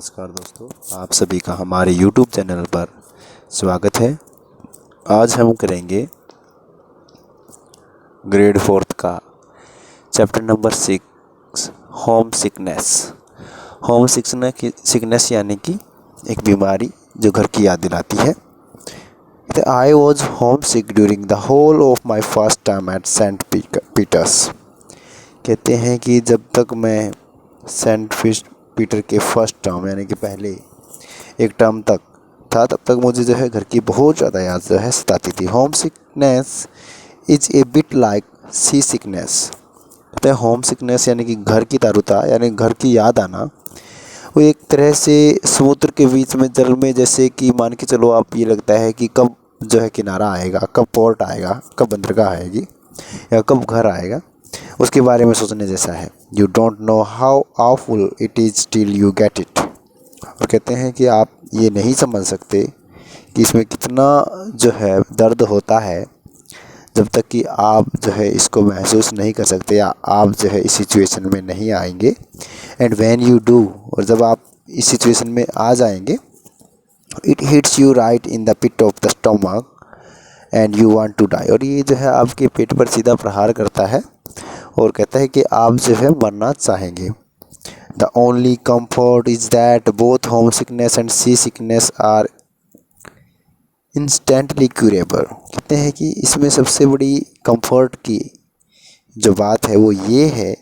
नमस्कार दोस्तों, आप सभी का हमारे YouTube चैनल पर स्वागत है। आज हम करेंगे ग्रेड 4 का chapter number 6 home sickness. Home sickness यानी कि एक बीमारी जो घर की याद दिलाती है। I was home sick during the whole of my first time at saint Peter's. कहते हैं कि जब तक मैं सेंट पीटर के फर्स्ट टर्म यानी कि पहले एक टर्म तक था, तब तक मुझे जो है घर की बहुत ज़्यादा याद जो है सताती थी। Home sickness is a bit like sea sickness. कहते हैं होम सिकनेस यानी कि घर की तारुता यानी घर की याद आना, वो एक तरह से समुद्र के बीच में जल में, जैसे कि मान के चलो आप, ये लगता है कि कब जो है किनारा आएगा, कब पोर्ट आएगा, कब बंदरगाह आएगी या कब घर आएगा, उसके बारे में सोचने जैसा है। You don't know how awful it is till you get it. और कहते हैं कि आप ये नहीं समझ सकते कि इसमें कितना जो है दर्द होता है जब तक कि आप जो है इसको महसूस नहीं कर सकते या आप जो है इस सिचुएशन में नहीं आएंगे। एंड व्हेन यू डू, और जब आप इस सिचुएशन में आ जाएंगे, it hits you right in the pit of the stomach and you want to die. और ये जो है आपके पेट पर सीधा प्रहार करता है और कहता है कि आप जो है मरना चाहेंगे। The only comfort is that both home sickness and sea sickness are instantly curable. कहते हैं कि इसमें सबसे बड़ी कंफर्ट की जो बात है वो ये है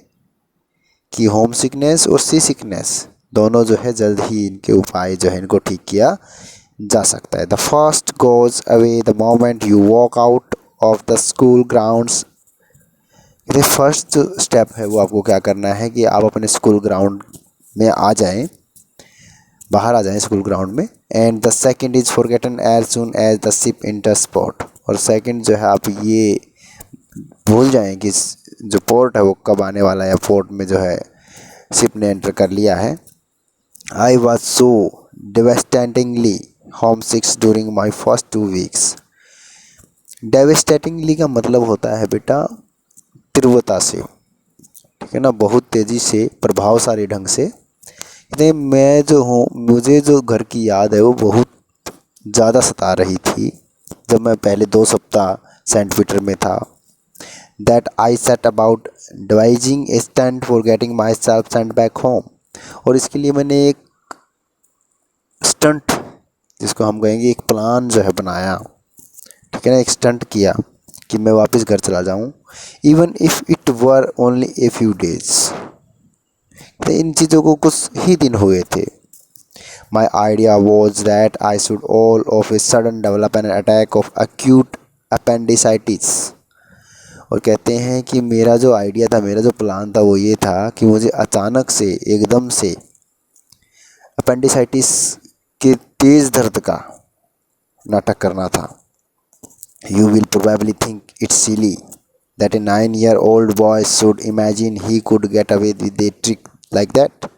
कि होम सिकनेस और सी सिकनेस दोनों जो है जल्द ही इनके उपाय जो है इनको ठीक किया जा सकता है। The first goes away the moment you walk out of the school grounds. ये फर्स्ट जो स्टेप है वो आपको क्या करना है कि आप अपने स्कूल ग्राउंड में आ जाएं, बाहर आ जाएं स्कूल ग्राउंड में। And the second is forgotten as soon as the ship enters port. और सेकंड जो है आप ये भूल जाएं कि जो पोर्ट है वो कब आने वाला है, या पोर्ट में जो है शिप ने एंटर कर लिया है। I was so devastatingly homesick during my first 2 weeks. Devastatingly का मतलब होता है बेटा तीव्रता से, ठीक है ना, बहुत तेज़ी से, प्रभावशाली ढंग से। कहते मैं जो हूँ, मुझे जो घर की याद है वो बहुत ज़्यादा सता रही थी जब मैं पहले 2 सप्ताह सेंट पीटर में था। That I set about devising A stunt for getting my self Saint back home. और इसके लिए मैंने एक स्टंट, जिसको हम कहेंगे एक प्लान जो है बनाया, ठीक है ना, एक स्टंट किया कि मैं वापस घर चला जाऊं, even if it were only a few days. इन चीज़ों को कुछ ही दिन हुए थे। My idea was that I should all of a sudden develop an attack of acute appendicitis. और कहते हैं कि मेरा जो आइडिया था, मेरा जो प्लान था वो ये था कि मुझे अचानक से एकदम से अपेंडिसाइटिस के तेज़ दर्द का नाटक करना था। You will probably think it's silly that a 9-year-old boy should imagine he could get away with a trick like that.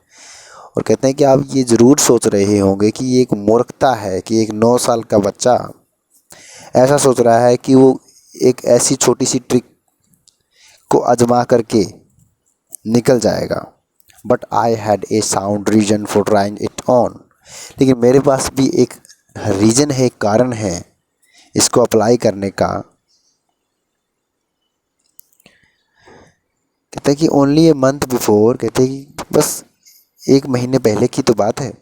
और कहते हैं कि आप ये ज़रूर सोच रहे होंगे कि ये एक मूर्खता है कि एक 9 साल का बच्चा ऐसा सोच रहा है कि वो एक ऐसी छोटी सी ट्रिक को आजमा करके निकल जाएगा। But I had a sound reason for trying it on. लेकिन मेरे पास भी एक रीज़न है, एक कारण है इसको अप्लाई करने का। कहते हैं कि ओनली ए मंथ बिफोर, कहते हैं कि बस 1 महीने पहले की तो बात है।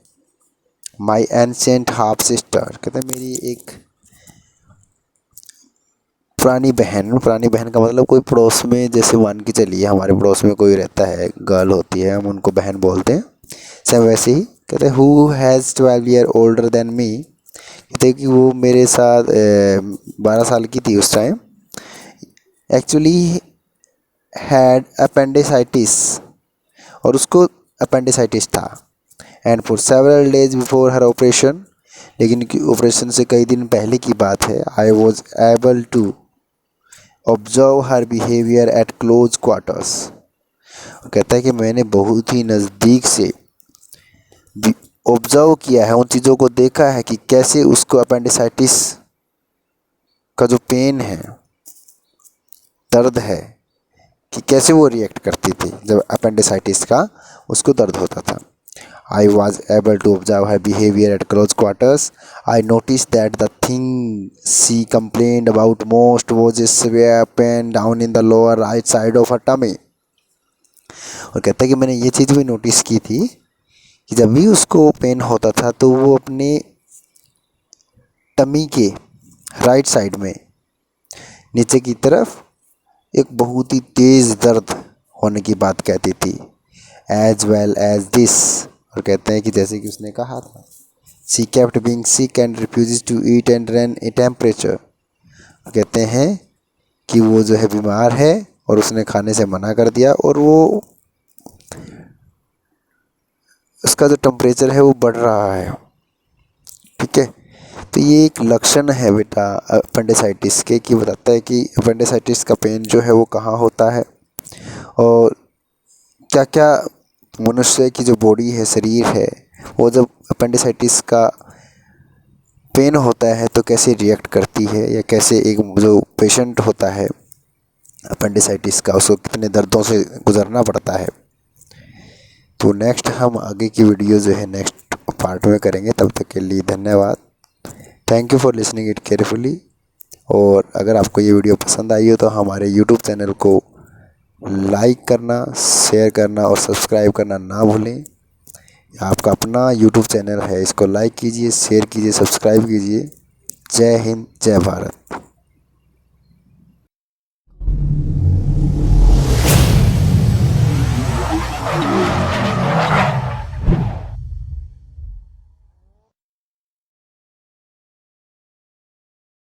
माई एंशिएंट हाफ सिस्टर, कहते हैं मेरी एक पुरानी बहन का मतलब कोई पड़ोस में, जैसे मान के चलिए हमारे पड़ोस में कोई रहता है, गर्ल होती है, हम उनको बहन बोलते हैं, सेम वैसे ही। कहते हैं who has 12 year older than me. कहते हैं कि वो मेरे साथ 12 साल की थी उस टाइम। एक्चुअली हैड अपेंडिसाइटिस, और उसको अपेंडिसाइटिस था। And for several days before her operation, लेकिन ऑपरेशन से कई दिन पहले की बात है, I was able to observe her behaviour at close quarters. कहता है कि मैंने बहुत ही नज़दीक से ऑब्जर्व किया है, उन चीज़ों को देखा है कि कैसे उसको अपेंडिसाइटिस का जो पेन है, दर्द है, कि कैसे वो रिएक्ट करती थी जब अपेंडिसाइटिस का उसको दर्द होता था। I was able to observe her behavior at close quarters. I noticed that the thing she complained about most was a severe pain down in the lower right side of her tummy. और कहता है कि मैंने ये चीज़ भी notice की थी कि जब भी उसको पेन होता था तो वो अपने टमी के राइट साइड में नीचे की तरफ एक बहुत ही तेज़ दर्द होने की बात कहती थी। एज वेल एज दिस, और कहते हैं कि जैसे कि उसने कहा था, she kept being sick and refuses to eat and run a temperature. कहते हैं कि वो जो है बीमार है और उसने खाने से मना कर दिया और वो उसका जो टेम्परेचर है वो बढ़ रहा है। ठीक है, तो ये एक लक्षण है बेटा अपेंडिसाइटिस के, कि बताता है कि अपेंडिसाइटिस का पेन जो है वो कहाँ होता है और क्या क्या मनुष्य की जो बॉडी है, शरीर है, वो जब अपेंडिसाइटिस का पेन होता है तो कैसे रिएक्ट करती है, या कैसे एक जो पेशेंट होता है अपेंडिसाइटिस का उसको कितने दर्दों से गुजरना पड़ता है। तो नेक्स्ट हम आगे की वीडियो जो है नेक्स्ट पार्ट में करेंगे। तब तक के लिए धन्यवाद। Thank you for listening it carefully. और अगर आपको ये वीडियो पसंद आई हो तो हमारे यूट्यूब चैनल को लाइक करना, शेयर करना और सब्सक्राइब करना ना भूलें। आपका अपना यूट्यूब चैनल है, इसको लाइक कीजिए, शेयर कीजिए, सब्सक्राइब कीजिए। जय हिंद, जय भारत।